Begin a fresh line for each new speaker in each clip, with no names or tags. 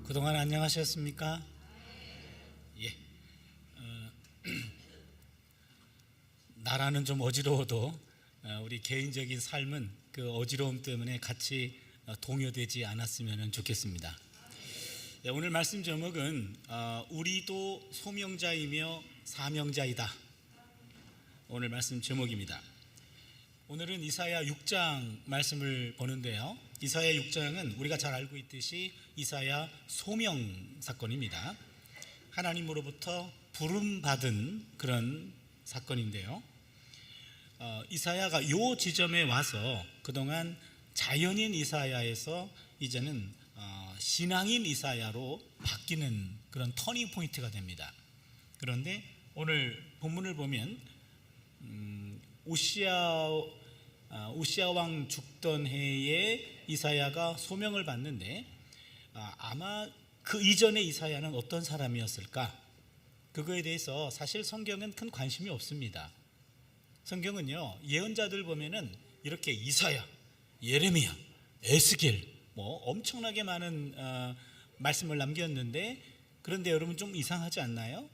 그동안 안녕하셨습니까? 예. 나라는 좀 어지러워도 우리 개인적인 삶은 그 어지러움 때문에 같이 동요되지 않았으면 좋겠습니다. 오늘 말씀 제목은 우리도 소명자이며 사명자이다. 오늘 말씀 제목입니다. 오늘은 이사야 6장 말씀을 보는데요, 이사야 6장은 우리가 잘 알고 있듯이 이사야 소명 사건입니다. 하나님으로부터 부름받은 그런 사건인데요, 이사야가 이 지점에 와서 그동안 자연인 이사야에서 이제는 신앙인 이사야로 바뀌는 그런 터닝 포인트가 됩니다. 그런데 오늘 본문을 보면 우시야 왕 죽던 해에 이사야가 소명을 받는데 아마 그 이전의 이사야는 어떤 사람이었을까? 그거에 대해서 사실 성경은 큰 관심이 없습니다. 성경은요, 예언자들 보면은 이렇게 이사야, 예레미야, 에스겔 엄청나게 많은 말씀을 남겼는데, 그런데 여러분 좀 이상하지 않나요?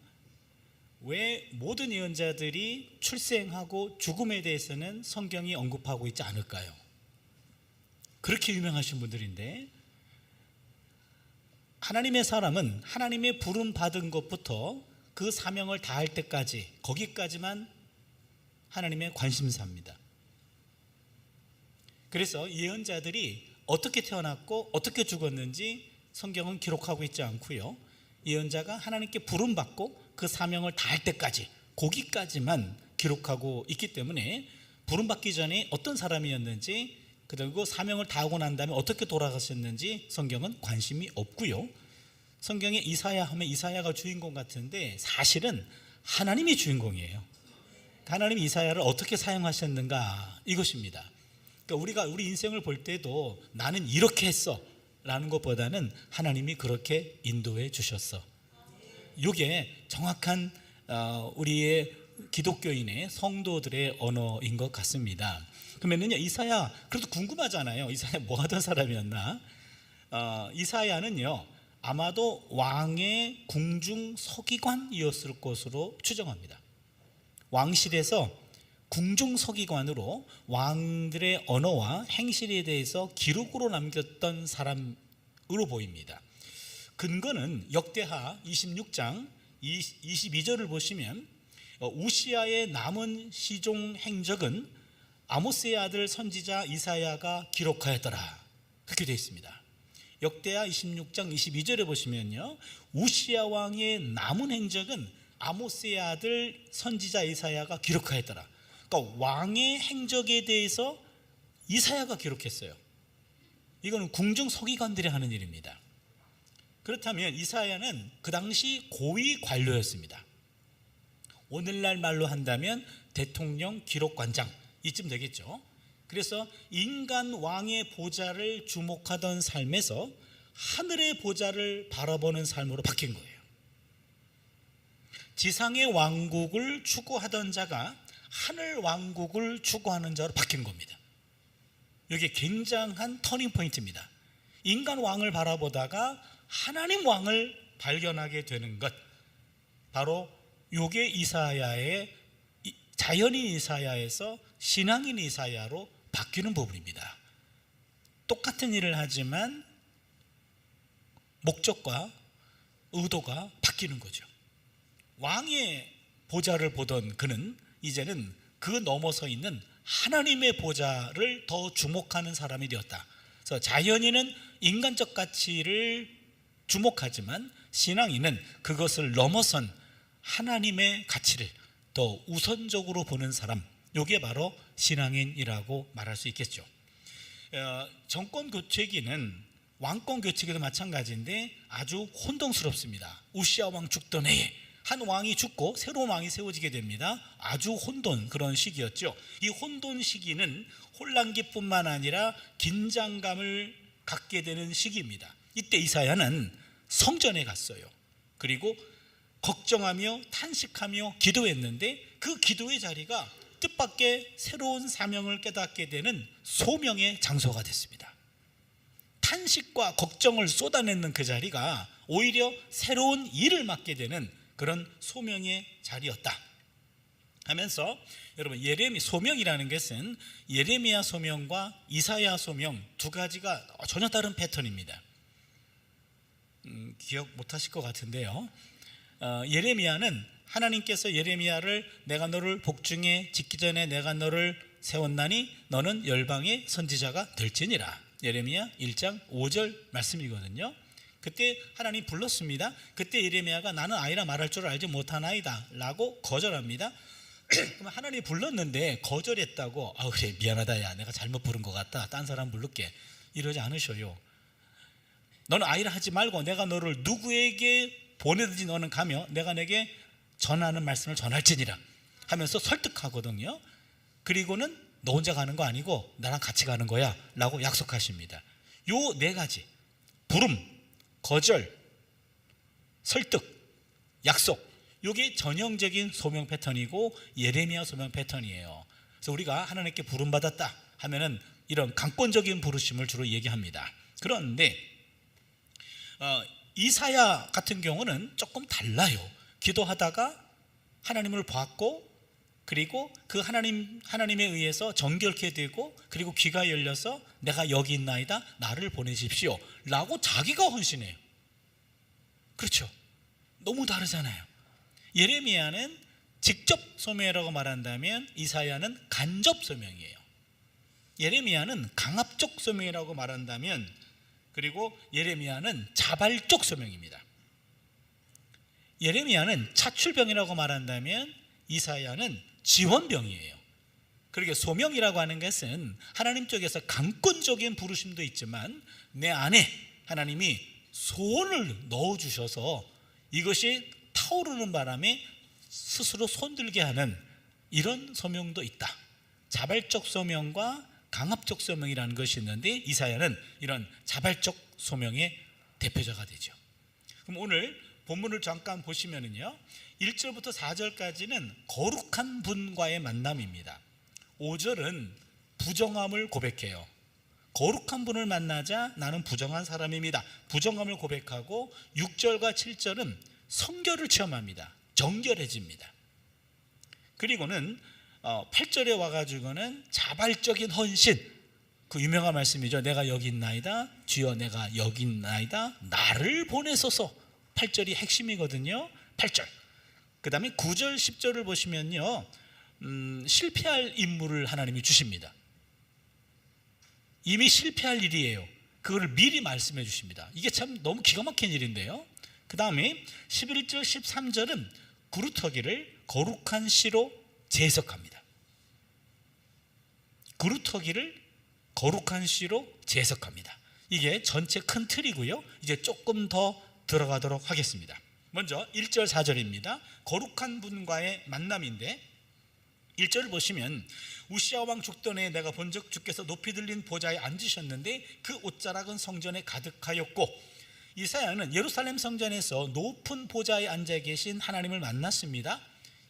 왜 모든 예언자들이 출생하고 죽음에 대해서는 성경이 언급하고 있지 않을까요? 그렇게 유명하신 분들인데, 하나님의 사람은 하나님의 부름 받은 것부터 그 사명을 다할 때까지, 거기까지만 하나님의 관심사입니다. 그래서 예언자들이 어떻게 태어났고 어떻게 죽었는지 성경은 기록하고 있지 않고요, 예언자가 하나님께 부름받고 그 사명을 다할 때까지, 거기까지만 기록하고 있기 때문에 부름받기 전에 어떤 사람이었는지, 그리고 사명을 다하고 난 다음에 어떻게 돌아가셨는지 성경은 관심이 없고요. 성경에 이사야 하면 이사야가 주인공 같은데 사실은 하나님이 주인공이에요. 하나님이 이사야를 어떻게 사용하셨는가, 이것입니다. 그러니까 우리 인생을 볼 때도 나는 이렇게 했어 라는 것보다는 하나님이 그렇게 인도해 주셨어, 이게 정확한 우리의 기독교인의 성도들의 언어인 것 같습니다. 그러면요, 이사야 그래도 궁금하잖아요. 이사야 뭐 하던 사람이었나? 이사야는요 아마도 왕의 궁중 서기관이었을 것으로 추정합니다. 왕실에서 궁중 서기관으로 왕들의 언어와 행실에 대해서 기록으로 남겼던 사람으로 보입니다. 근거는 역대하 26장 22절을 보시면 우시야의 남은 시종 행적은 아모스의 아들 선지자 이사야가 기록하였더라, 그렇게 되어 있습니다. 역대하 26장 22절에 보시면요, 우시야 왕의 남은 행적은 아모스의 아들 선지자 이사야가 기록하였더라. 그러니까 왕의 행적에 대해서 이사야가 기록했어요. 이거는 궁중 서기관들이 하는 일입니다. 그렇다면 이사야는 그 당시 고위 관료였습니다. 오늘날 말로 한다면 대통령 기록관장 이쯤 되겠죠. 그래서 인간 왕의 보좌를 주목하던 삶에서 하늘의 보좌를 바라보는 삶으로 바뀐 거예요. 지상의 왕국을 추구하던 자가 하늘 왕국을 추구하는 자로 바뀐 겁니다. 이게 굉장한 터닝 포인트입니다. 인간 왕을 바라보다가 하나님 왕을 발견하게 되는 것, 바로 이게 이사야의 자연인 이사야에서 신앙인 이사야로 바뀌는 부분입니다. 똑같은 일을 하지만 목적과 의도가 바뀌는 거죠. 왕의 보좌를 보던 그는 이제는 그 넘어서 있는 하나님의 보좌를 더 주목하는 사람이 되었다. 그래서 자연인은 인간적 가치를 주목하지만 신앙인은 그것을 넘어선 하나님의 가치를 더 우선적으로 보는 사람, 이게 바로 신앙인이라고 말할 수 있겠죠. 정권 교체기는 왕권 교체기도 마찬가지인데 아주 혼동스럽습니다. 우시야 왕 죽던 해에 한 왕이 죽고 새로운 왕이 세워지게 됩니다. 아주 혼돈, 그런 시기였죠. 이 혼돈 시기는 혼란기뿐만 아니라 긴장감을 갖게 되는 시기입니다. 이때 이사야는 성전에 갔어요. 그리고 걱정하며 탄식하며 기도했는데 그 기도의 자리가 뜻밖의 새로운 사명을 깨닫게 되는 소명의 장소가 됐습니다. 탄식과 걱정을 쏟아내는 그 자리가 오히려 새로운 일을 맡게 되는 그런 소명의 자리였다 하면서, 여러분, 소명이라는 것은 예레미야 소명과 이사야 소명 두 가지가 전혀 다른 패턴입니다. 기억 못하실 것 같은데요. 예레미야는 하나님께서 예레미야를 내가 너를 복중에 짓기 전에 내가 너를 세웠나니 너는 열방의 선지자가 될지니라. 예레미야 1장 5절 말씀이거든요. 그때 하나님 불렀습니다. 그때 예레미야가 나는 아이라 말할 줄 알지 못하나이다 라고 거절합니다. 그럼 하나님이 불렀는데 거절했다고 그래 미안하다, 야 내가 잘못 부른 것 같다, 딴 사람 부를게, 이러지 않으셔요. 너는 아이라 하지 말고 내가 너를 누구에게 보내든지 너는 가며 내가 내게 전하는 말씀을 전할지니라 하면서 설득하거든요. 그리고는 너 혼자 가는 거 아니고 나랑 같이 가는 거야 라고 약속하십니다. 요 네 가지, 부름, 거절, 설득, 약속, 이게 전형적인 소명 패턴이고 예레미야 소명 패턴이에요. 그래서 우리가 하나님께 부름받았다 하면은 이런 강권적인 부르심을 주로 얘기합니다. 그런데 이사야 같은 경우는 조금 달라요. 기도하다가 하나님을 봤고, 그리고 그 하나님에 의해서 정결케 되고, 그리고 귀가 열려서 내가 여기 있나이다, 나를 보내십시오 라고 자기가 헌신해요. 그렇죠? 너무 다르잖아요. 예레미야는 직접 소명이라고 말한다면 이사야는 간접 소명이에요. 예레미야는 강압적 소명이라고 말한다면, 그리고 예레미야는 자발적 소명입니다. 예레미야는 차출병이라고 말한다면 이사야는 지원병이에요. 그러게 소명이라고 하는 것은 하나님 쪽에서 강권적인 부르심도 있지만 내 안에 하나님이 소원을 넣어주셔서 이것이 타오르는 바람에 스스로 손들게 하는 이런 소명도 있다. 자발적 소명과 강압적 소명이라는 것이 있는데 이사야는 이런 자발적 소명의 대표자가 되죠. 그럼 오늘 본문을 잠깐 보시면은요, 1절부터 4절까지는 거룩한 분과의 만남입니다. 5절은 부정함을 고백해요. 거룩한 분을 만나자 나는 부정한 사람입니다, 부정함을 고백하고, 6절과 7절은 성결을 체험합니다. 정결해집니다. 그리고는 8절에 와가지고는 자발적인 헌신, 그 유명한 말씀이죠. 내가 여기 있나이다, 주여 내가 여기 있나이다, 나를 보내소서. 8절이 핵심이거든요. 8절. 그 다음에 9절 10절을 보시면요, 실패할 인물을 하나님이 주십니다. 이미 실패할 일이에요. 그걸 미리 말씀해 주십니다. 이게 참 너무 기가 막힌 일인데요. 그 다음에 11절 13절은 구루터기를 거룩한 시로 재해석합니다. 구루터기를 거룩한 시로 재해석합니다. 이게 전체 큰 틀이고요. 이제 조금 더 들어가도록 하겠습니다. 먼저 1절 4절입니다. 거룩한 분과의 만남인데, 1절을 보시면 우시야 왕 죽던 해에 내가 본즉 주께서 높이 들린 보좌에 앉으셨는데 그 옷자락은 성전에 가득하였고, 이사야는 예루살렘 성전에서 높은 보좌에 앉아 계신 하나님을 만났습니다.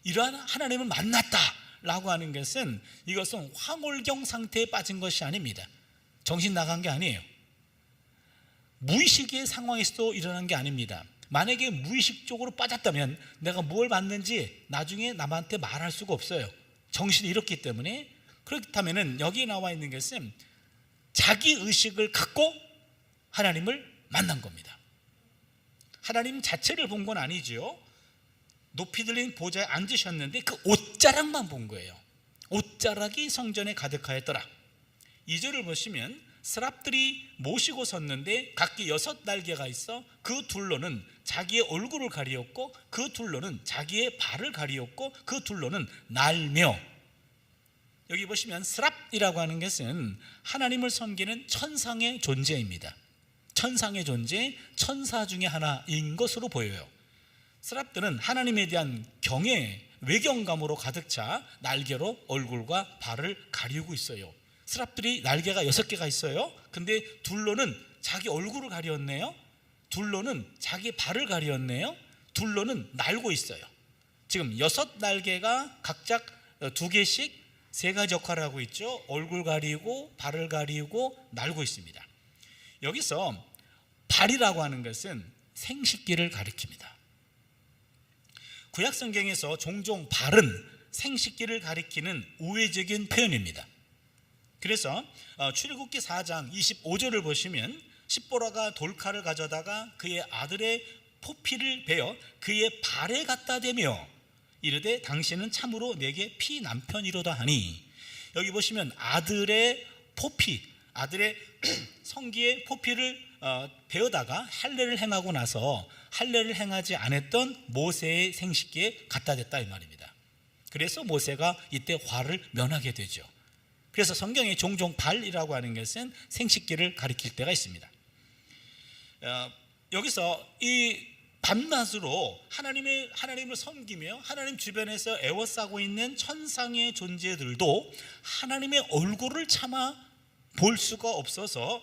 이러한 하나님을 만났다 라고 하는 것은, 이것은 황홀경 상태에 빠진 것이 아닙니다. 정신 나간 게 아니에요. 무의식의 상황에서도 일어난 게 아닙니다. 만약에 무의식적으로 빠졌다면 내가 뭘 봤는지 나중에 남한테 말할 수가 없어요. 정신이 잃었기 때문에. 그렇다면 여기 나와 있는 것은 자기 의식을 갖고 하나님을 만난 겁니다. 하나님 자체를 본 건 아니죠. 높이 들린 보좌에 앉으셨는데 그 옷자락만 본 거예요. 옷자락이 성전에 가득하였더라. 2절을 보시면 스랍들이 모시고 섰는데 각기 6날개가 있어 그 둘로는 자기의 얼굴을 가리었고 그 둘로는 자기의 발을 가리었고 그 둘로는 날며. 여기 보시면 스랍이라고 하는 것은 하나님을 섬기는 천상의 존재입니다. 천상의 존재, 천사 중에 하나인 것으로 보여요. 스랍들은 하나님에 대한 경외, 외경감으로 가득 차 날개로 얼굴과 발을 가리우고 있어요. 스랍들이 날개가 6개가 있어요. 근데 둘로는 자기 얼굴을 가리었네요. 둘로는 자기 발을 가리었네요. 둘로는 날고 있어요. 지금 6날개가 각자 2개씩 3가지 역할을 하고 있죠. 얼굴 가리고 발을 가리고 날고 있습니다. 여기서 발이라고 하는 것은 생식기를 가리킵니다. 구약 성경에서 종종 발은 생식기를 가리키는 우회적인 표현입니다. 그래서 출애굽기 4장 25절을 보시면 십보라가 돌칼을 가져다가 그의 아들의 포피를 베어 그의 발에 갖다 대며 이르되 당신은 참으로 내게 피남편이로다 하니, 여기 보시면 아들의 포피, 아들의 성기의 포피를 베어다가 할례를 행하고 나서 할례를 행하지 않았던 모세의 생식기에 갖다 댔다 이 말입니다. 그래서 모세가 이때 화를 면하게 되죠. 그래서 성경에 종종 발이라고 하는 것은 생식기를 가리킬 때가 있습니다. 여기서 이 밤낮으로 하나님을 섬기며 하나님 주변에서 애워싸고 있는 천상의 존재들도 하나님의 얼굴을 차마 볼 수가 없어서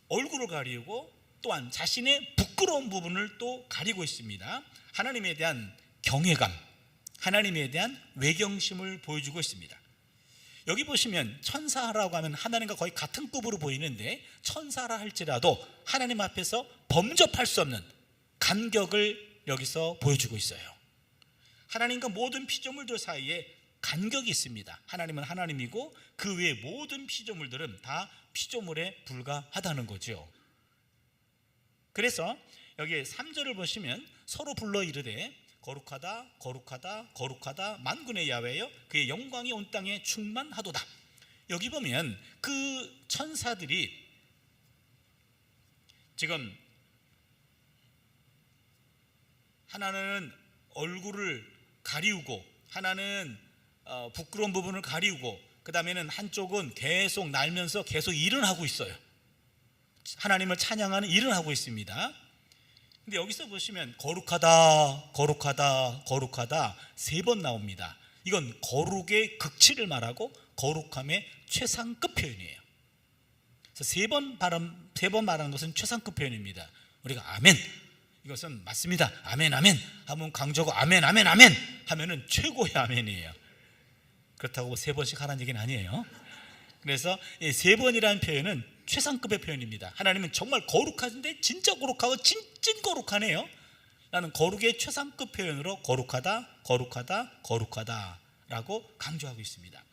얼굴을 가리고 또한 자신의 부끄러운 부분을 또 가리고 있습니다. 하나님에 대한 경외감, 하나님에 대한 외경심을 보여주고 있습니다. 여기 보시면 천사라고 하면 하나님과 거의 같은 급으로 보이는데, 천사라 할지라도 하나님 앞에서 범접할 수 없는 간격을 여기서 보여주고 있어요. 하나님과 모든 피조물들 사이에 간격이 있습니다. 하나님은 하나님이고 그 외의 모든 피조물들은 다 피조물에 불과하다는 거죠. 그래서 여기 3절을 보시면 서로 불러 이르되 거룩하다 거룩하다 거룩하다 만군의 야훼여 그의 영광이 온 땅에 충만하도다. 여기 보면 그 천사들이 지금 하나는 얼굴을 가리우고 하나는 부끄러운 부분을 가리우고 그 다음에는 한쪽은 계속 날면서 계속 일을 하고 있어요. 하나님을 찬양하는 일을 하고 있습니다. 근데 여기서 보시면 거룩하다 거룩하다 거룩하다 3번 나옵니다. 이건 거룩의 극치를 말하고 거룩함의 최상급 표현이에요. 그래서 3번 말하는 것은 최상급 표현입니다. 우리가 아멘, 이것은 맞습니다, 아멘 아멘 하면 강조하고 아멘 아멘 아멘 하면은 최고의 아멘이에요. 그렇다고 3번씩 하라는 얘기는 아니에요. 그래서 이 3번이라는 표현은 최상급의 표현입니다. 하나님은 정말 거룩하신데 진짜 거룩하고 찐 거룩하네요. 나는 거룩의 최상급 표현으로 거룩하다 거룩하다 거룩하다 라고 강조하고 있습니다.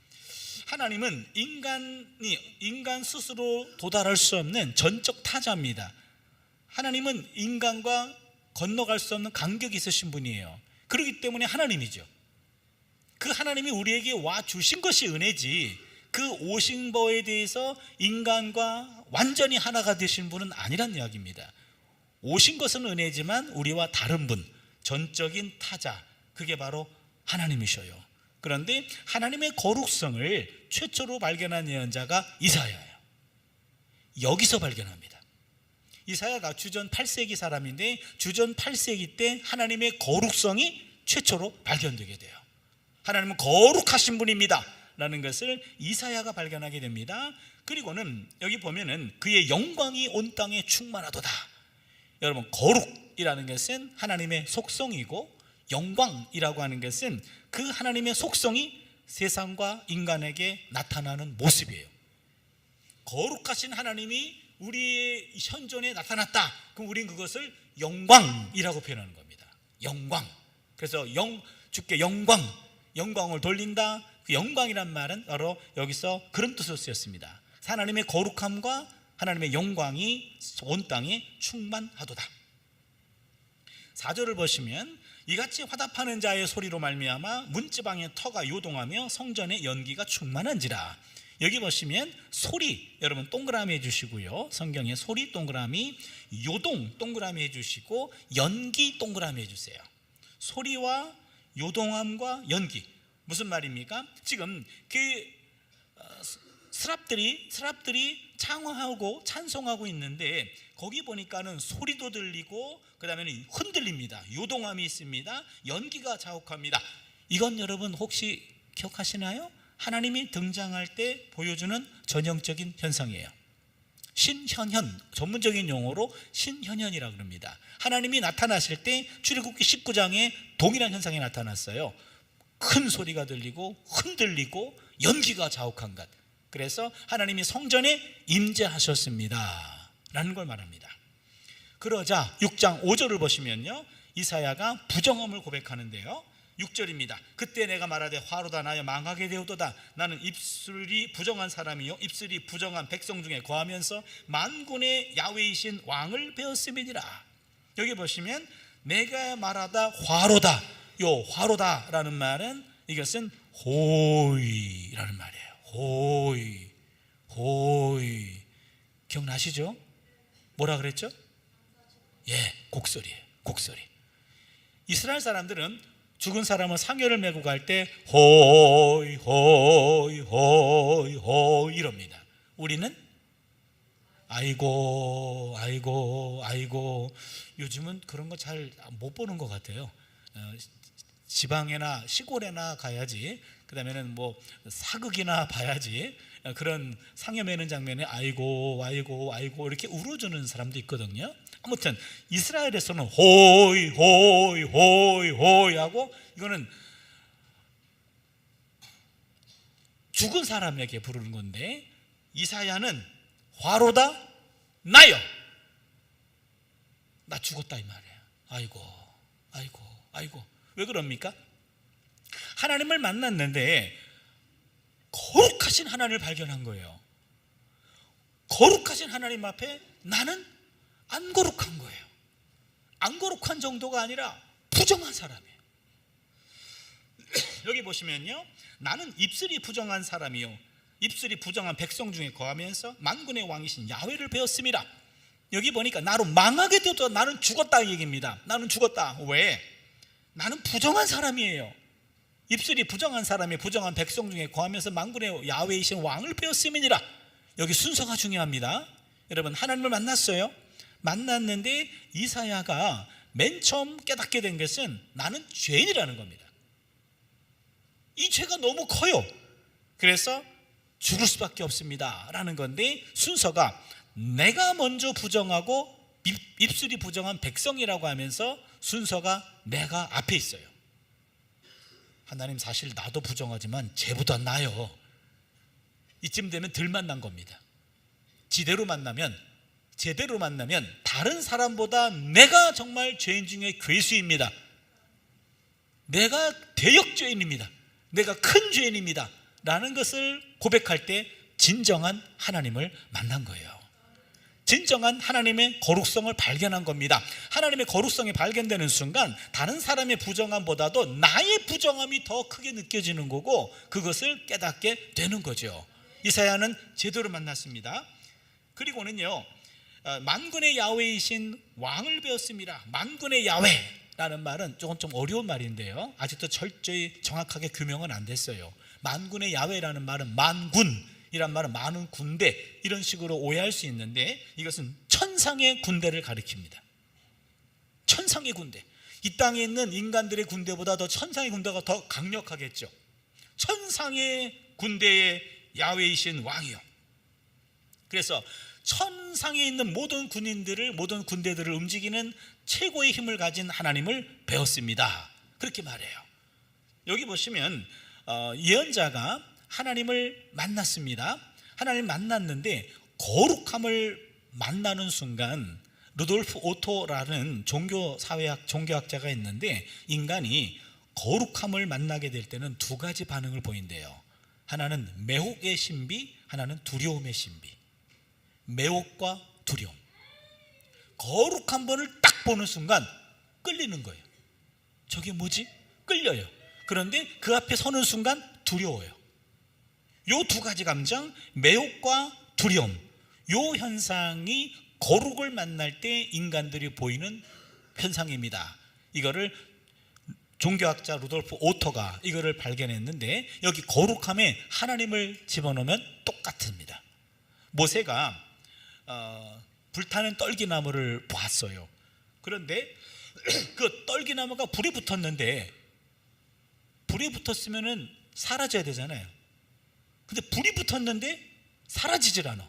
하나님은 인간 스스로 도달할 수 없는 전적 타자입니다. 하나님은 인간과 건너갈 수 없는 간격이 있으신 분이에요. 그렇기 때문에 하나님이죠. 그 하나님이 우리에게 와 주신 것이 은혜지, 그 오신 거에 대해서 인간과 완전히 하나가 되신 분은 아니란 이야기입니다. 오신 것은 은혜지만 우리와 다른 분, 전적인 타자, 그게 바로 하나님이셔요. 그런데 하나님의 거룩성을 최초로 발견한 예언자가 이사야예요. 여기서 발견합니다. 이사야가 주전 8세기 사람인데 주전 8세기 때 하나님의 거룩성이 최초로 발견되게 돼요. 하나님은 거룩하신 분입니다 라는 것을 이사야가 발견하게 됩니다. 그리고는 여기 보면은 그의 영광이 온 땅에 충만하도다. 여러분, 거룩이라는 것은 하나님의 속성이고 영광이라고 하는 것은 그 하나님의 속성이 세상과 인간에게 나타나는 모습이에요. 거룩하신 하나님이 우리의 현존에 나타났다. 그럼 우리는 그것을 영광이라고 표현하는 겁니다. 영광. 그래서 주께 영광을 돌린다. 그 영광이란 말은 바로 여기서 그런 뜻으로 쓰였습니다. 하나님의 거룩함과 하나님의 영광이 온 땅에 충만하도다. 4절을 보시면 이같이 화답하는 자의 소리로 말미암아 문지방의 터가 요동하며 성전의 연기가 충만한지라. 여기 보시면 소리, 여러분 동그라미 해주시고요, 성경에 소리 동그라미, 요동 동그라미 해주시고 연기 동그라미 해주세요. 소리와 요동함과 연기, 무슨 말입니까? 지금 그 스랍들이 창화하고 찬송하고 있는데 거기 보니까는 소리도 들리고 그 다음에는 흔들립니다. 요동함이 있습니다. 연기가 자욱합니다. 이건 여러분 혹시 기억하시나요? 하나님이 등장할 때 보여주는 전형적인 현상이에요. 신현현, 전문적인 용어로 신현현이라고 합니다. 하나님이 나타나실 때 출애굽기 19장에 동일한 현상이 나타났어요. 큰 소리가 들리고 흔들리고 연기가 자욱한 것. 그래서 하나님이 성전에 임재하셨습니다. 라는 걸 말합니다. 그러자 6장 5절을 보시면요, 이사야가 부정함을 고백하는데요, 6절입니다. 그때 내가 말하되 화로다 나여 망하게 되었도다. 나는 입술이 부정한 사람이요 입술이 부정한 백성 중에 거하면서 만군의 야훼이신 왕을 배웠음이니라. 여기 보시면 내가 말하다 화로다, 요 화로다라는 말은 이것은 호의라는 말이에요. 호의. 기억나시죠? 뭐라 그랬죠? 예, 곡소리예요. 곡소리. 이스라엘 사람들은 죽은 사람을 상여를 메고 갈 때 호이 이럽니다. 우리는 아이고. 요즘은 그런 거 잘 못 보는 것 같아요. 지방이나 시골에나 가야지, 그 다음에는 뭐 사극이나 봐야지 그런 상여 매는 장면에 아이고 이렇게 울어주는 사람도 있거든요. 아무튼 이스라엘에서는 호이 하고, 이거는 죽은 사람에게 부르는 건데, 이사야는 화로다 나여, 나 죽었다 이 말이에요. 아이고. 왜 그럽니까? 하나님을 만났는데 거룩하신 하나님을 발견한 거예요. 거룩하신 하나님 앞에 나는 안 거룩한 거예요. 안 거룩한 정도가 아니라 부정한 사람이에요. 여기 보시면요, 나는 입술이 부정한 사람이요 입술이 부정한 백성 중에 거하면서 만군의 왕이신 야훼를 배웠습니다. 여기 보니까 나로 망하게 되었다, 나는 죽었다 이 얘기입니다. 나는 죽었다. 왜? 나는 부정한 사람이에요. 입술이 부정한 사람이 부정한 백성 중에 거하면서 만군의 야훼이신 왕을 배웠음이니라. 여기 순서가 중요합니다. 여러분, 하나님을 만났어요. 만났는데 이사야가 맨 처음 깨닫게 된 것은 나는 죄인이라는 겁니다. 이 죄가 너무 커요. 그래서 죽을 수밖에 없습니다 라는 건데, 순서가 내가 먼저 부정하고 입술이 부정한 백성이라고 하면서 순서가 내가 앞에 있어요. 하나님, 사실 나도 부정하지만 쟤보다 나요. 이쯤 되면 덜 만난 겁니다. 제대로 만나면 다른 사람보다 내가 정말 죄인 중에 괴수입니다. 내가 대역죄인입니다. 내가 큰 죄인입니다 라는 것을 고백할 때 진정한 하나님을 만난 거예요. 진정한 하나님의 거룩성을 발견한 겁니다. 하나님의 거룩성이 발견되는 순간 다른 사람의 부정함보다도 나의 부정함이 더 크게 느껴지는 거고, 그것을 깨닫게 되는 거죠. 이사야는 제대로 만났습니다. 그리고는요, 만군의 야훼이신 왕을 배웠습니다. 만군의 야훼라는 말은 조금 좀 어려운 말인데요, 아직도 철저히 정확하게 규명은 안 됐어요. 만군의 야훼라는 말은 만군이란 말은 많은 군대, 이런 식으로 오해할 수 있는데, 이것은 천상의 군대를 가리킵니다. 천상의 군대. 이 땅에 있는 인간들의 군대보다 더 천상의 군대가 더 강력하겠죠. 천상의 군대의 야훼이신 왕이요. 그래서 천상에 있는 모든 군인들을, 모든 군대들을 움직이는 최고의 힘을 가진 하나님을 배웠습니다. 그렇게 말해요. 여기 보시면 예언자가 하나님을 만났습니다. 하나님을 만났는데 거룩함을 만나는 순간, 루돌프 오토라는 종교학자가 있는데, 인간이 거룩함을 만나게 될 때는 두 가지 반응을 보인대요. 하나는 매혹의 신비, 하나는 두려움의 신비. 매혹과 두려움. 거룩한 분을 딱 보는 순간 끌리는 거예요. 저게 뭐지? 끌려요. 그런데 그 앞에 서는 순간 두려워요. 요 두 가지 감정, 매혹과 두려움, 요 현상이 거룩을 만날 때 인간들이 보이는 현상입니다. 이거를 종교학자 루돌프 오토가 이거를 발견했는데, 여기 거룩함에 하나님을 집어넣으면 똑같습니다. 모세가 불타는 떨기나무를 보았어요. 그런데 그 떨기나무가 불에 붙었는데, 불에 붙었으면 사라져야 되잖아요. 근데 불이 붙었는데 사라지질 않아.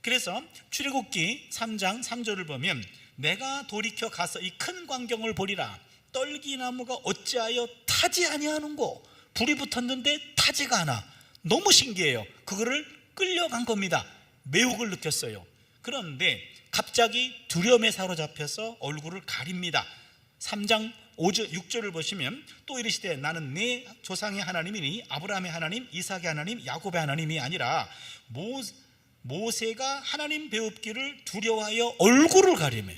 그래서 출애굽기 3장 3절을 보면, 내가 돌이켜 가서 이 큰 광경을 보리라. 떨기나무가 어찌하여 타지 아니하는고. 불이 붙었는데 타지가 않아. 너무 신기해요. 그거를 끌려간 겁니다. 매혹을 느꼈어요. 그런데 갑자기 두려움에 사로잡혀서 얼굴을 가립니다. 3장 6절을 보시면 또 이르시되 나는 내 조상의 하나님이니 아브라함의 하나님, 이삭의 하나님, 야곱의 하나님이 아니라 모세가 하나님 배웁기를 두려워하여 얼굴을 가리매.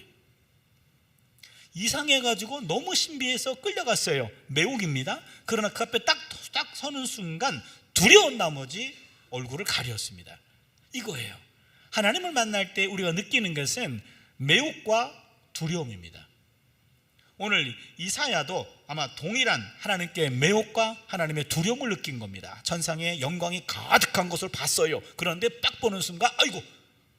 이상해가지고 너무 신비해서 끌려갔어요. 매혹입니다. 그러나 그 앞에 딱 서는 순간 두려운 나머지 얼굴을 가렸습니다. 이거예요. 하나님을 만날 때 우리가 느끼는 것은 매혹과 두려움입니다. 오늘 이사야도 아마 동일한 하나님께 매혹과 하나님의 두려움을 느낀 겁니다. 천상의 영광이 가득한 것을 봤어요. 그런데 딱 보는 순간 아이고,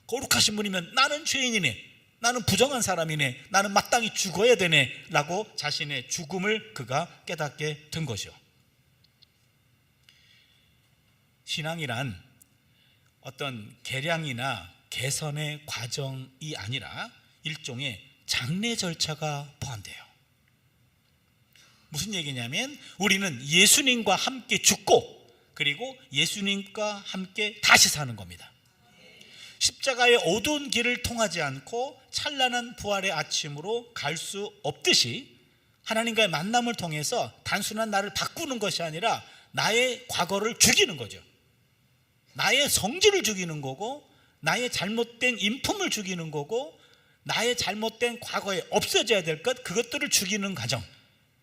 거룩하신 분이면 나는 죄인이네, 나는 부정한 사람이네, 나는 마땅히 죽어야 되네 라고 자신의 죽음을 그가 깨닫게 된 거죠. 신앙이란 어떤 개량이나 개선의 과정이 아니라 일종의 장례 절차가 포함돼요. 무슨 얘기냐면 우리는 예수님과 함께 죽고 그리고 예수님과 함께 다시 사는 겁니다. 십자가의 어두운 길을 통하지 않고 찬란한 부활의 아침으로 갈 수 없듯이 하나님과의 만남을 통해서 단순한 나를 바꾸는 것이 아니라 나의 과거를 죽이는 거죠. 나의 성질을 죽이는 거고, 나의 잘못된 인품을 죽이는 거고, 나의 잘못된 과거에 없어져야 될 것, 그것들을 죽이는 과정,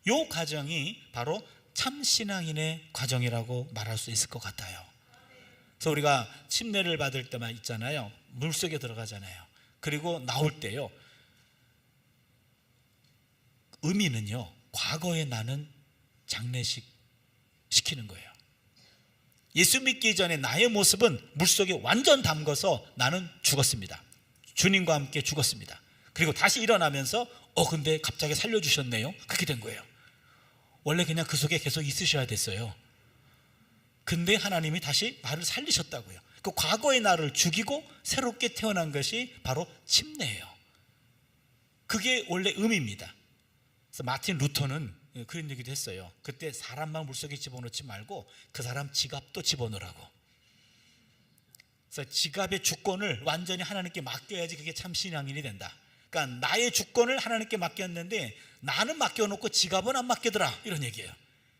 이 과정이 바로 참신앙인의 과정이라고 말할 수 있을 것 같아요. 그래서 우리가 침례를 받을 때만 있잖아요. 물속에 들어가잖아요. 그리고 나올 때요, 의미는요, 과거의 나는 장례식 시키는 거예요. 예수 믿기 전에 나의 모습은 물속에 완전 담궈서 나는 죽었습니다. 주님과 함께 죽었습니다. 그리고 다시 일어나면서 근데 갑자기 살려주셨네요. 그렇게 된 거예요. 원래 그냥 그 속에 계속 있으셔야 됐어요. 근데 하나님이 다시 나를 살리셨다고요. 그 과거의 나를 죽이고 새롭게 태어난 것이 바로 침례예요. 그게 원래 의미입니다. 그래서 마틴 루터는 그런 얘기도 했어요. 그때 사람만 물속에 집어넣지 말고 그 사람 지갑도 집어넣으라고. 그래서 지갑의 주권을 완전히 하나님께 맡겨야지 그게 참 신앙인이 된다. 그러니까 나의 주권을 하나님께 맡겼는데 나는 맡겨놓고 지갑은 안 맡기더라, 이런 얘기예요.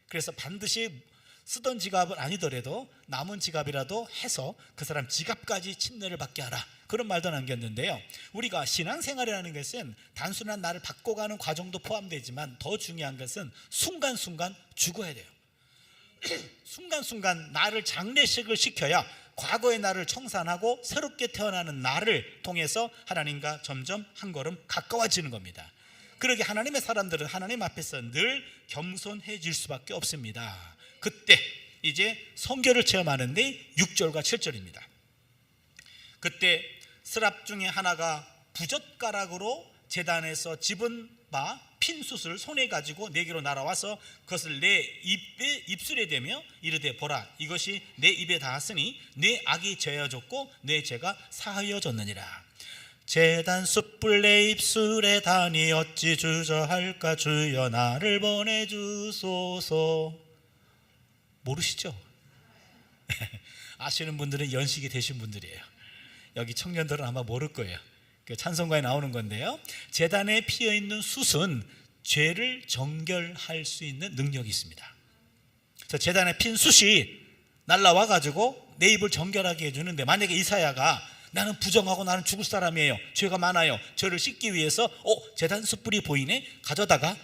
그래서 반드시 쓰던 지갑은 아니더라도 남은 지갑이라도 해서 그 사람 지갑까지 침례를 받게 하라, 그런 말도 남겼는데요. 우리가 신앙생활이라는 것은 단순한 나를 바꿔가는 과정도 포함되지만 더 중요한 것은 순간순간 죽어야 돼요. 순간순간 나를 장례식을 시켜야 과거의 나를 청산하고 새롭게 태어나는 나를 통해서 하나님과 점점 한 걸음 가까워지는 겁니다. 그러게 하나님의 사람들은 하나님 앞에서 늘 겸손해질 수밖에 없습니다. 그때 이제 성결을 체험하는데 6절과 7절입니다. 그때 스랍 중에 하나가 부젓가락으로 제단에서 집은 바 핀 숯을 손에 가지고 내게로 날아와서 그것을 내 입술에 대며 이르되 보라, 이것이 내 입에 닿았으니 내 악이 제어졌고 내 죄가 사하여졌느니라. 제단 숯불 내 입술에 닿으니 어찌 주저할까. 주여 나를 보내주소서. 모르시죠? 아시는 분들은 연식이 되신 분들이에요. 여기 청년들은 아마 모를 거예요. 찬송가에 나오는 건데요, 제단에 피어있는 숯은 죄를 정결할 수 있는 능력이 있습니다. 그래서 제단에 핀 숯이 날라와 가지고 내 입을 정결하게 해주는데, 만약에 이사야가 나는 부정하고 나는 죽을 사람이에요, 죄가 많아요, 저를 씻기 위해서 제단 숯불이 보이네, 가져다가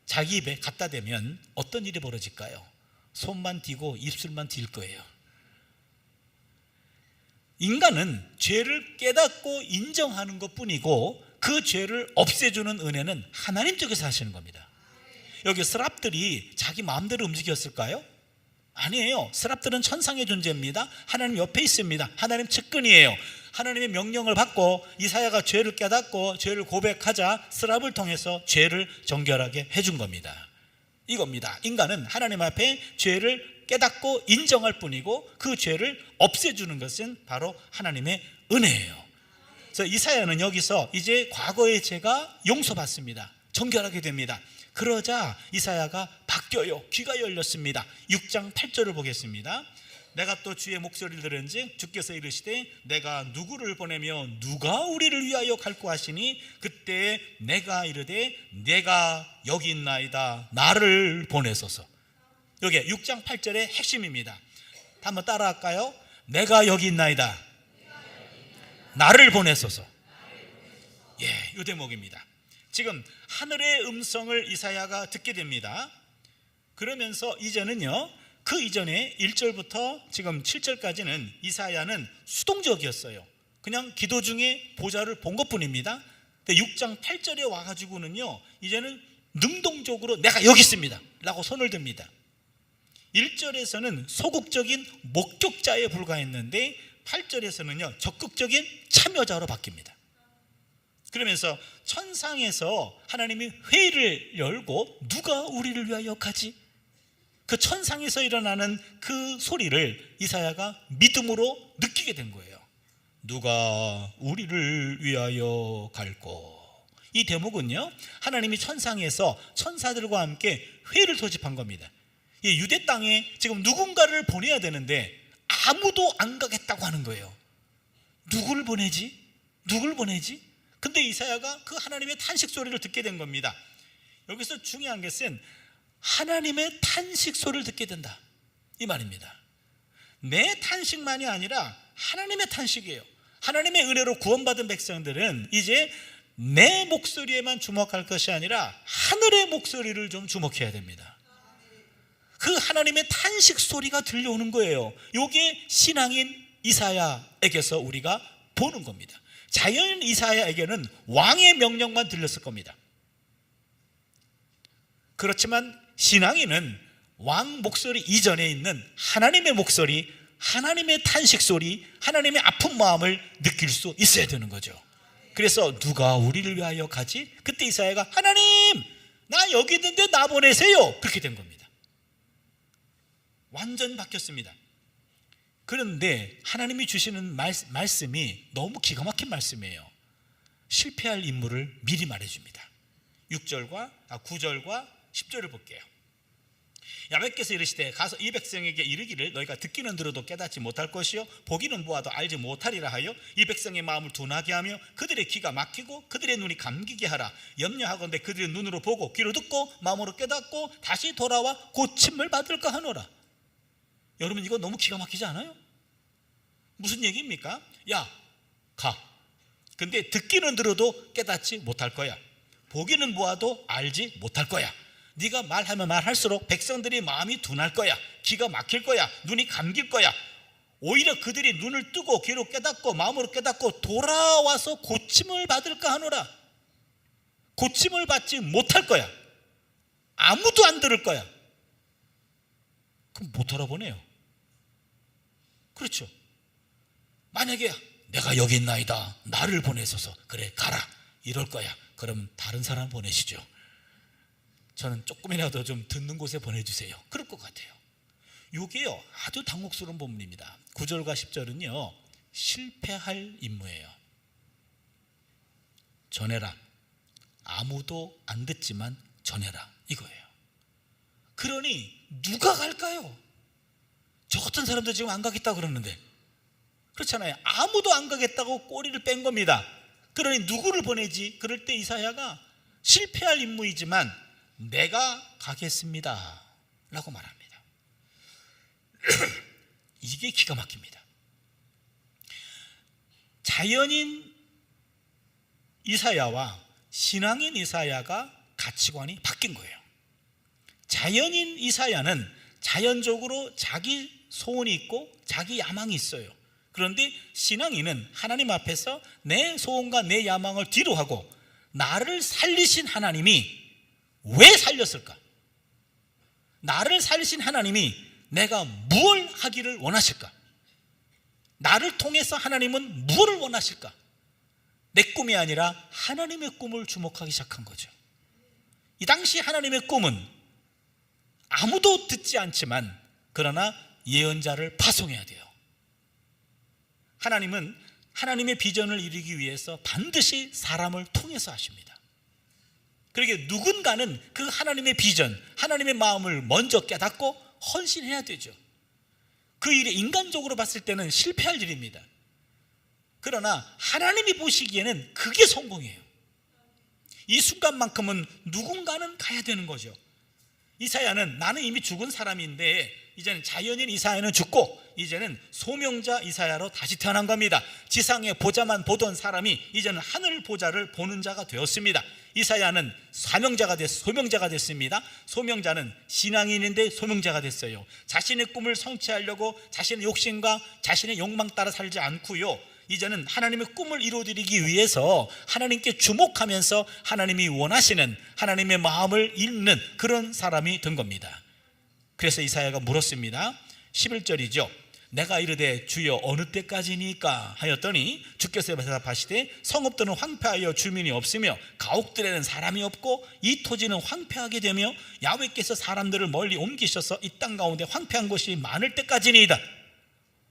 자기 입에 갖다 대면 어떤 일이 벌어질까요? 손만 띄고 입술만 튈 거예요. 인간은 죄를 깨닫고 인정하는 것뿐이고 그 죄를 없애주는 은혜는 하나님 쪽에서 하시는 겁니다. 여기 스랍들이 자기 마음대로 움직였을까요? 아니에요. 스랍들은 천상의 존재입니다. 하나님 옆에 있습니다. 하나님 측근이에요. 하나님의 명령을 받고 이사야가 죄를 깨닫고 죄를 고백하자 스랍을 통해서 죄를 정결하게 해준 겁니다. 이겁니다. 인간은 하나님 앞에 죄를 깨닫고 인정할 뿐이고 그 죄를 없애주는 것은 바로 하나님의 은혜예요. 그래서 이사야는 여기서 이제 과거의 죄가 용서받습니다. 정결하게 됩니다. 그러자 이사야가 바뀌어요. 귀가 열렸습니다. 6장 8절을 보겠습니다. 내가 또 주의 목소리를 들은즉 주께서 이르시되 내가 누구를 보내며 누가 우리를 위하여 갈고 하시니 그때 내가 이르되 내가 여기 있나이다 나를 보내소서. 이게 6장 8절의 핵심입니다. 한번 따라할까요? 내가 여기 있나이다 나를 보내소서. 예, 이 대목입니다. 지금 하늘의 음성을 이사야가 듣게 됩니다. 그러면서 이제는요, 그 이전에 1절부터 지금 7절까지는 이사야는 수동적이었어요. 그냥 기도 중에 보좌를 본 것뿐입니다. 근데 6장 8절에 와가지고는요, 이제는 능동적으로 내가 여기 있습니다 라고 손을 듭니다. 1절에서는 소극적인 목격자에 불과했는데 8절에서는요 적극적인 참여자로 바뀝니다. 그러면서 천상에서 하나님이 회의를 열고 누가 우리를 위하여 가지? 그 천상에서 일어나는 그 소리를 이사야가 믿음으로 느끼게 된 거예요. 누가 우리를 위하여 갈고. 이 대목은요, 하나님이 천상에서 천사들과 함께 회의를 소집한 겁니다. 이 유대 땅에 지금 누군가를 보내야 되는데 아무도 안 가겠다고 하는 거예요. 누구를 보내지? 누굴 보내지? 근데 이사야가 그 하나님의 탄식 소리를 듣게 된 겁니다. 여기서 중요한 것은 하나님의 탄식 소리를 듣게 된다, 이 말입니다. 내 탄식만이 아니라 하나님의 탄식이에요. 하나님의 은혜로 구원받은 백성들은 이제 내 목소리에만 주목할 것이 아니라 하늘의 목소리를 좀 주목해야 됩니다. 그 하나님의 탄식 소리가 들려오는 거예요. 이게 신앙인 이사야에게서 우리가 보는 겁니다. 자연인 이사야에게는 왕의 명령만 들렸을 겁니다. 그렇지만 신앙인은 왕 목소리 이전에 있는 하나님의 목소리, 하나님의 탄식 소리, 하나님의 아픈 마음을 느낄 수 있어야 되는 거죠. 그래서 누가 우리를 위하여 가지? 그때 이사야가 하나님 나 여기 있는데 나 보내세요, 그렇게 된 겁니다. 완전 바뀌었습니다. 그런데 하나님이 주시는 말씀이 너무 기가 막힌 말씀이에요. 실패할 인물을 미리 말해줍니다. 9절과 10절을 볼게요. 야훼께서 이르시되 가서 이 백성에게 이르기를 너희가 듣기는 들어도 깨닫지 못할 것이요 보기는 보아도 알지 못하리라 하여 이 백성의 마음을 둔하게 하며 그들의 귀가 막히고 그들의 눈이 감기게 하라. 염려하건대 그들의 눈으로 보고 귀로 듣고 마음으로 깨닫고 다시 돌아와 고침을 받을까 하노라. 여러분 이거 너무 기가 막히지 않아요? 무슨 얘기입니까? 야, 가. 근데 듣기는 들어도 깨닫지 못할 거야. 보기는 보아도 알지 못할 거야. 네가 말하면 말할수록 백성들이 마음이 둔할 거야. 귀가 막힐 거야. 눈이 감길 거야. 오히려 그들이 눈을 뜨고 귀로 깨닫고 마음으로 깨닫고 돌아와서 고침을 받을까 하노라. 고침을 받지 못할 거야. 아무도 안 들을 거야. 그럼 못 알아보네요. 그렇죠. 만약에 내가 여기 있나이다 나를 보내소서, 그래 가라 이럴 거야. 그럼 다른 사람 보내시죠. 저는 조금이라도 좀 듣는 곳에 보내주세요, 그럴 것 같아요. 이게요 아주 당혹스러운 본문입니다. 9절과 10절은요 실패할 임무예요. 전해라. 아무도 안 듣지만 전해라, 이거예요. 그러니 누가 갈까요? 저 같은 사람도 지금 안 가겠다고 그러는데, 그렇잖아요. 아무도 안 가겠다고 꼬리를 뺀 겁니다. 그러니 누구를 보내지? 그럴 때 이사야가 실패할 임무이지만 내가 가겠습니다 라고 말합니다. 이게 기가 막힙니다. 자연인 이사야와 신앙인 이사야가 가치관이 바뀐 거예요. 자연인 이사야는 자연적으로 자기 소원이 있고 자기 야망이 있어요. 그런데 신앙인은 하나님 앞에서 내 소원과 내 야망을 뒤로 하고 나를 살리신 하나님이 왜 살렸을까? 나를 살리신 하나님이 내가 무엇을 하기를 원하실까? 나를 통해서 하나님은 무엇을 원하실까? 내 꿈이 아니라 하나님의 꿈을 주목하기 시작한 거죠. 이 당시 하나님의 꿈은 아무도 듣지 않지만 그러나 예언자를 파송해야 돼요. 하나님은 하나님의 비전을 이루기 위해서 반드시 사람을 통해서 하십니다. 그러게 누군가는 그 하나님의 비전, 하나님의 마음을 먼저 깨닫고 헌신해야 되죠. 그 일이 인간적으로 봤을 때는 실패할 일입니다. 그러나 하나님이 보시기에는 그게 성공이에요. 이 순간만큼은 누군가는 가야 되는 거죠. 이사야는 나는 이미 죽은 사람인데 이제는 자연인 이사야는 죽고 이제는 소명자 이사야로 다시 태어난 겁니다. 지상의 보자만 보던 사람이 이제는 하늘 보자를 보는 자가 되었습니다. 이사야는 소명자가 됐습니다. 소명자는 신앙인인데 소명자가 됐어요. 자신의 꿈을 성취하려고 자신의 욕심과 자신의 욕망 따라 살지 않고요, 이제는 하나님의 꿈을 이루어드리기 위해서 하나님께 주목하면서 하나님이 원하시는 하나님의 마음을 읽는 그런 사람이 된 겁니다. 그래서 이사야가 물었습니다. 11절이죠. 내가 이르되 주여 어느 때까지니까 하였더니 주께서 대답하시되 성읍들은 황폐하여 주민이 없으며 가옥들에는 사람이 없고 이 토지는 황폐하게 되며 야훼께서 사람들을 멀리 옮기셔서 이 땅 가운데 황폐한 곳이 많을 때까지니이다.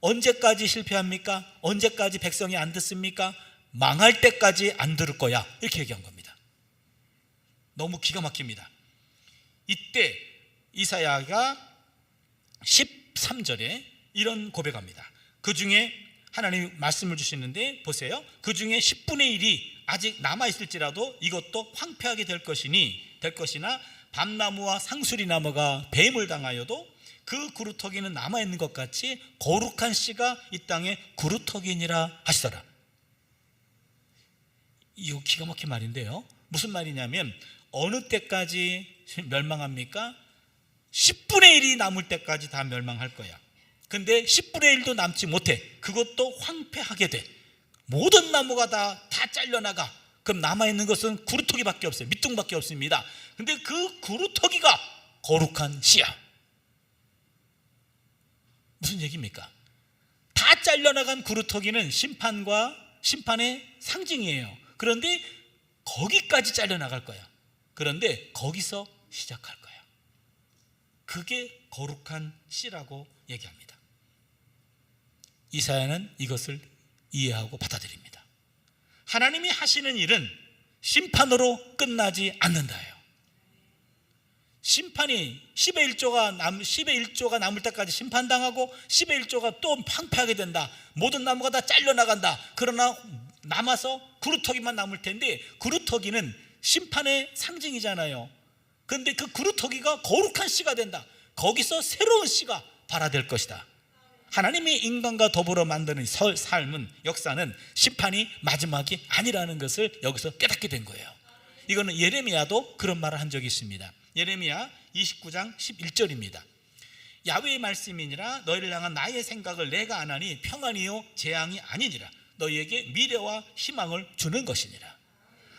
언제까지 실패합니까? 언제까지 백성이 안 듣습니까? 망할 때까지 안 들을 거야, 이렇게 얘기한 겁니다. 너무 기가 막힙니다. 이때 이사야가 13절에 이런 고백합니다. 그 중에 하나님 말씀을 주시는데 보세요. 그 중에 10분의 1이 아직 남아있을지라도 이것도 황폐하게 될 것이나 밤나무와 상수리나무가 뱀을 당하여도 그 구루터기는 남아있는 것 같이 거룩한 씨가 이 땅에 구루터기니라 하시더라. 이거 기가 막힌 말인데요, 무슨 말이냐면 어느 때까지 멸망합니까? 10분의 1이 남을 때까지 다 멸망할 거야. 근데 10분의 1도 남지 못해. 그것도 황폐하게 돼. 모든 나무가 다 잘려나가. 그럼 남아있는 것은 구루터기밖에 없어요. 밑둥밖에 없습니다. 근데 그 구루터기가 거룩한 씨야. 무슨 얘기입니까? 다 잘려나간 구루터기는 심판의 상징이에요. 그런데 거기까지 잘려나갈 거야. 그런데 거기서 시작할 거야. 그게 거룩한 씨라고 얘기합니다. 이사야는 이것을 이해하고 받아들입니다. 하나님이 하시는 일은 심판으로 끝나지 않는다예요. 심판이 10의 1조가 남을 때까지 심판당하고 10의 1조가 또 황폐하게 된다. 모든 나무가 다 잘려나간다. 그러나 남아서 구루터기만 남을 텐데, 구루터기는 심판의 상징이잖아요. 그런데 그 구루터기가 거룩한 씨가 된다. 거기서 새로운 씨가 발화될 것이다. 하나님이 인간과 더불어 만드는 삶은, 역사는 심판이 마지막이 아니라는 것을 여기서 깨닫게 된 거예요. 이거는 예레미야도 그런 말을 한 적이 있습니다. 예레미야 29장 11절입니다. 야훼의 말씀이니라. 너희를 향한 나의 생각을 내가 아나니 평안이요 재앙이 아니니라. 너희에게 미래와 희망을 주는 것이니라.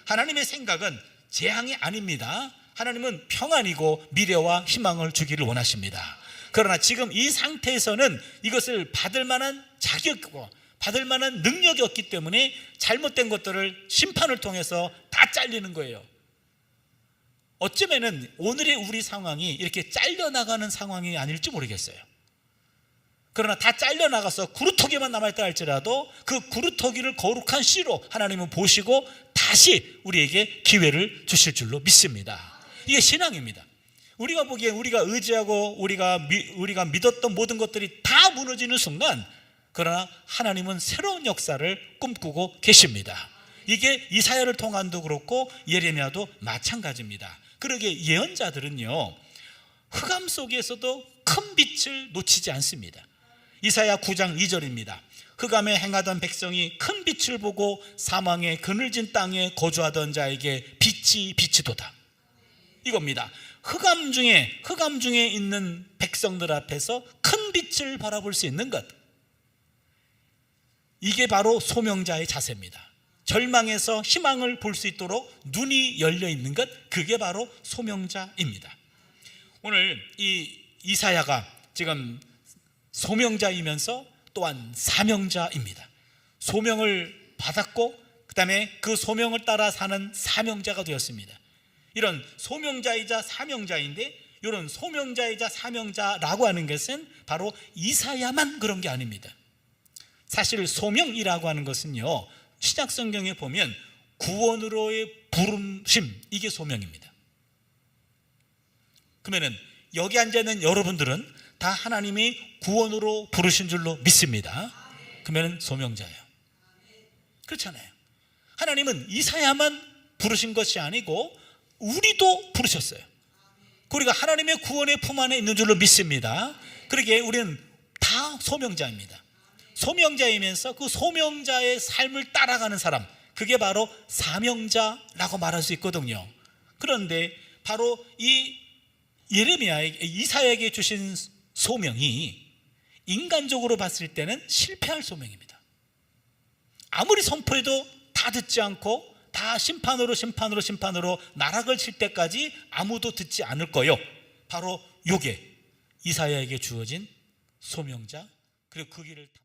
하나님의 생각은 재앙이 아닙니다. 하나님은 평안이고 미래와 희망을 주기를 원하십니다. 그러나 지금 이 상태에서는 이것을 받을 만한 자격이고 받을 만한 능력이 없기 때문에 잘못된 것들을 심판을 통해서 다 잘리는 거예요. 어쩌면은 오늘의 우리 상황이 이렇게 잘려나가는 상황이 아닐지 모르겠어요. 그러나 다 잘려나가서 구루터기만 남아있다 할지라도 그 구루터기를 거룩한 씨로 하나님은 보시고 다시 우리에게 기회를 주실 줄로 믿습니다. 이게 신앙입니다. 우리가 보기에 우리가 의지하고 우리가 믿었던 모든 것들이 다 무너지는 순간, 그러나 하나님은 새로운 역사를 꿈꾸고 계십니다. 이게 이사야를 통한도 그렇고 예레미야도 마찬가지입니다. 그러기에 예언자들은요, 흑암 속에서도 큰 빛을 놓치지 않습니다. 이사야 9장 2절입니다. 흑암에 행하던 백성이 큰 빛을 보고 사망의 그늘진 땅에 거주하던 자에게 빛이 비치도다. 이겁니다. 흑암 중에 있는 백성들 앞에서 큰 빛을 바라볼 수 있는 것, 이게 바로 소명자의 자세입니다. 절망에서 희망을 볼 수 있도록 눈이 열려 있는 것, 그게 바로 소명자입니다. 오늘 이 이사야가 지금 소명자이면서 또한 사명자입니다. 소명을 받았고 그 다음에 그 소명을 따라 사는 사명자가 되었습니다. 이런 소명자이자 사명자인데, 이런 소명자이자 사명자라고 하는 것은 바로 이사야만 그런 게 아닙니다. 사실 소명이라고 하는 것은요, 신약성경에 보면 구원으로의 부르심, 이게 소명입니다. 그러면은 여기 앉아있는 여러분들은 다 하나님이 구원으로 부르신 줄로 믿습니다. 그러면 소명자예요. 그렇잖아요. 하나님은 이사야만 부르신 것이 아니고 우리도 부르셨어요. 우리가 하나님의 구원의 품 안에 있는 줄로 믿습니다. 그러기에 우리는 다 소명자입니다. 소명자이면서 그 소명자의 삶을 따라가는 사람, 그게 바로 사명자라고 말할 수 있거든요. 그런데 바로 이 이사야에게 주신 소명이 인간적으로 봤을 때는 실패할 소명입니다. 아무리 선포해도 다 듣지 않고 다 심판으로 나락을 칠 때까지 아무도 듣지 않을 거요. 바로 요게 이사야에게 주어진 소명자, 그리고 그 길을